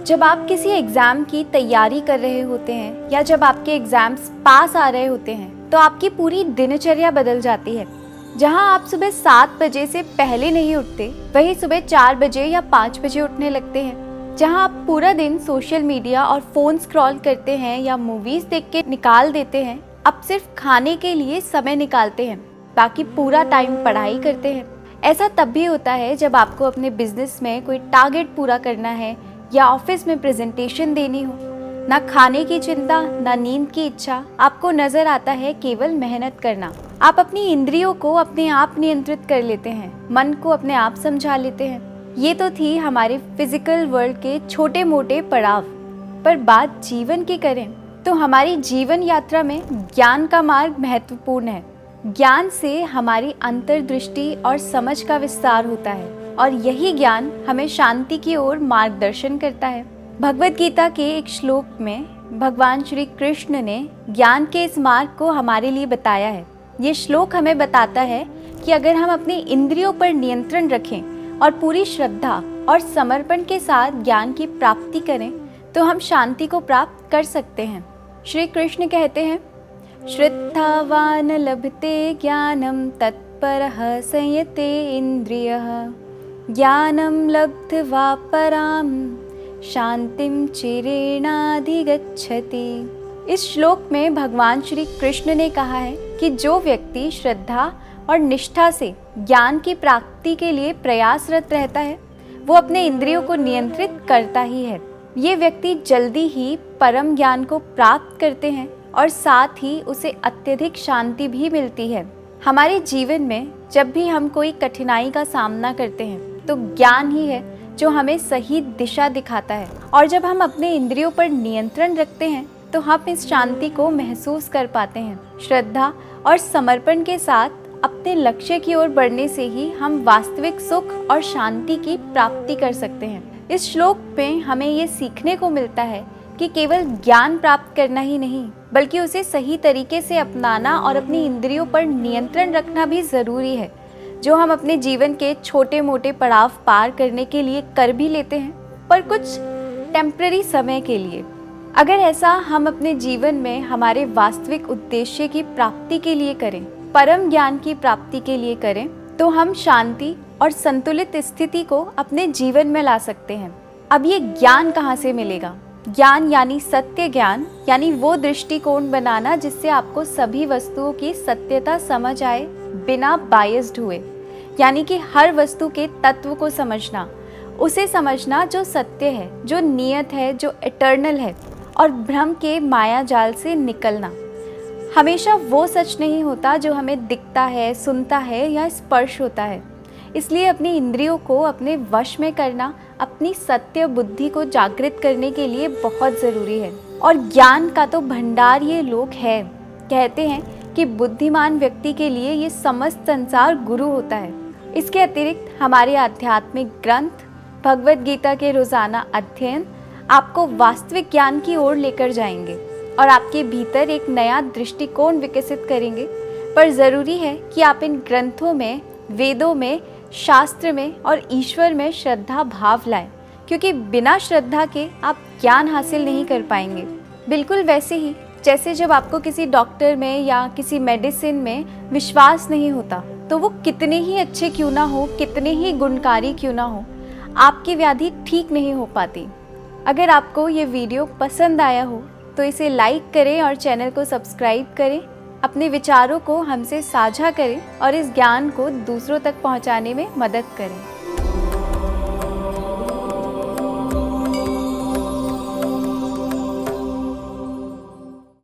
जब आप किसी एग्ज़ाम की तैयारी कर रहे होते हैं या जब आपके एग्ज़ाम्स पास आ रहे होते हैं तो आपकी पूरी दिनचर्या बदल जाती है। जहां आप सुबह 7 बजे से पहले नहीं उठते, वहीं सुबह 4 बजे या 5 बजे उठने लगते हैं। जहां आप पूरा दिन सोशल मीडिया और फ़ोन स्क्रॉल करते हैं या मूवीज़ देख के निकाल देते हैं, अब सिर्फ खाने के लिए समय निकालते हैं, बाकी पूरा टाइम पढ़ाई करते हैं। ऐसा तब भी होता है जब आपको अपने बिजनेस में कोई टारगेट पूरा करना है या ऑफिस में प्रेजेंटेशन देनी हो। ना खाने की चिंता, ना नींद की इच्छा, आपको नजर आता है केवल मेहनत करना। आप अपनी इंद्रियों को अपने आप नियंत्रित कर लेते हैं, मन को अपने आप समझा लेते हैं। ये तो थी हमारे फिजिकल वर्ल्ड के छोटे मोटे पड़ाव, पर बात जीवन की करें तो हमारी जीवन यात्रा में ज्ञान का मार्ग महत्वपूर्ण है। ज्ञान से हमारी अंतर्दृष्टि और समझ का विस्तार होता है और यही ज्ञान हमें शांति की ओर मार्गदर्शन करता है। भगवद गीता के एक श्लोक में भगवान श्री कृष्ण ने ज्ञान के इस मार्ग को हमारे लिए बताया है। ये श्लोक हमें बताता है कि अगर हम अपने इंद्रियों पर नियंत्रण रखें और पूरी श्रद्धा और समर्पण के साथ ज्ञान की प्राप्ति करें तो हम शांति को प्राप्त कर सकते हैं। श्री कृष्ण कहते हैं, श्रद्धावान लभते ज्ञानम तत्परः संयते इंद्रियः ज्ञानम लब्ध्वा पराम शांतिम चिरेणाधिगच्छति। इस श्लोक में भगवान श्री कृष्ण ने कहा है कि जो व्यक्ति श्रद्धा और निष्ठा से ज्ञान की प्राप्ति के लिए प्रयासरत रहता है, वो अपने इंद्रियों को नियंत्रित करता ही है। ये व्यक्ति जल्दी ही परम ज्ञान को प्राप्त करते हैं और साथ ही उसे अत्यधिक शांति भी मिलती है। हमारे जीवन में जब भी हम कोई कठिनाई का सामना करते हैं तो ज्ञान ही है जो हमें सही दिशा दिखाता है, और जब हम अपने इंद्रियों पर नियंत्रण रखते हैं तो हम इस शांति को महसूस कर पाते हैं। श्रद्धा और समर्पण के साथ अपने लक्ष्य की ओर बढ़ने से ही हम वास्तविक सुख और शांति की प्राप्ति कर सकते हैं। इस श्लोक में हमें ये सीखने को मिलता है कि केवल ज्ञान प्राप्त करना ही नहीं, बल्कि उसे सही तरीके से अपनाना और अपनी इंद्रियों पर नियंत्रण रखना भी ज़रूरी है, जो हम अपने जीवन के छोटे मोटे पड़ाव पार करने के लिए कर भी लेते हैं, पर कुछ टेम्पररी समय के लिए। अगर ऐसा हम अपने जीवन में हमारे वास्तविक उद्देश्य की प्राप्ति के लिए करें, परम ज्ञान की प्राप्ति के लिए करें, तो हम शांति और संतुलित स्थिति को अपने जीवन में ला सकते हैं। अब ये ज्ञान कहाँ से मिलेगा? ज्ञान यानी सत्य ज्ञान, यानी वो दृष्टिकोण बनाना जिससे आपको सभी वस्तुओं की सत्यता समझ आए बिना बायस्ड हुए, यानी कि हर वस्तु के तत्व को समझना, उसे समझना जो सत्य है, जो नियत है, जो इटर्नल है, और भ्रम के माया जाल से निकलना। हमेशा वो सच नहीं होता जो हमें दिखता है, सुनता है या स्पर्श होता है। इसलिए अपनी इंद्रियों को अपने वश में करना अपनी सत्य बुद्धि को जागृत करने के लिए बहुत ज़रूरी है। और ज्ञान का तो भंडार ये लोक है। कहते हैं कि बुद्धिमान व्यक्ति के लिए ये समस्त संसार गुरु होता है। इसके अतिरिक्त हमारे आध्यात्मिक ग्रंथ, भगवद गीता के रोज़ाना अध्ययन आपको वास्तविक ज्ञान की ओर लेकर जाएंगे और आपके भीतर एक नया दृष्टिकोण विकसित करेंगे। पर ज़रूरी है कि आप इन ग्रंथों में, वेदों में, शास्त्र में और ईश्वर में श्रद्धा भाव लाएं, क्योंकि बिना श्रद्धा के आप ज्ञान हासिल नहीं कर पाएंगे। बिल्कुल वैसे ही जैसे जब आपको किसी डॉक्टर में या किसी मेडिसिन में विश्वास नहीं होता, तो वो कितने ही अच्छे क्यों ना हो, कितने ही गुणकारी क्यों ना हो, आपकी व्याधि ठीक नहीं हो पाती। अगर आपको ये वीडियो पसंद आया हो तो इसे लाइक करें और चैनल को सब्सक्राइब करें। अपने विचारों को हमसे साझा करें और इस ज्ञान को दूसरों तक पहुंचाने में मदद करें।